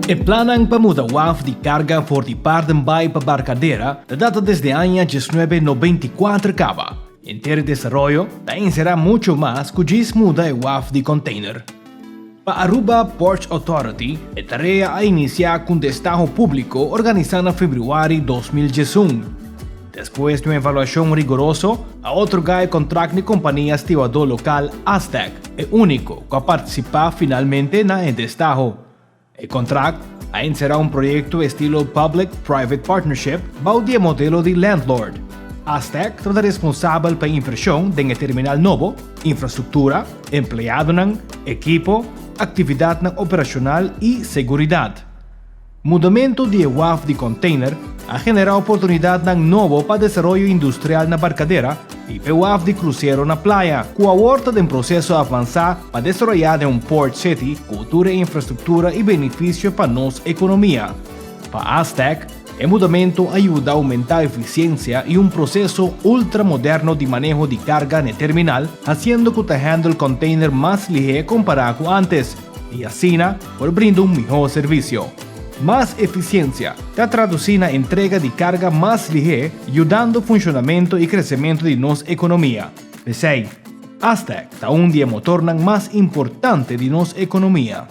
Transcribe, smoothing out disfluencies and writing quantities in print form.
E planan para mudar WAF de carga for de Pardenbay para Barcadera, da data desde año 1994 cava. En ter desarrollo, también será mucho más cujis muda e WAF de container. Para Aruba Ports Authority, a tarea a iniciar com destajo público organizada en febrero 2021. Después de una evaluación rigurosa, a otorgar el contrato de compañía estibador local Aztec, el único que participa finalmente en el destajo. El contrato ainda será un proyecto estilo Public-Private Partnership bajo el modelo de landlord. Aztec será responsável pela inversión en el terminal novo, infraestructura, empleado, equipo, atividad operacional y seguridad. Mudamento de WAF de container ha generado oportunidad novo para desarrollo industrial na Barcadera y para WAF de crucero na playa, com a horta de processo a avançar para desarrollar um port city, cultura e infraestrutura e benefício para nossa economia. Para Aztec, o mudamento ajuda a aumentar a eficiência e processo ultramoderno de manejo de carga no terminal, haciendo que o handle container mais ligero comparado com antes, e assim, por brindar melhor serviço. Más eficiencia está traducida en entrega de carga más ligera, ayudando al funcionamiento y crecimiento de nuestra economía. Aztec está un día motor más importante de nuestra economía.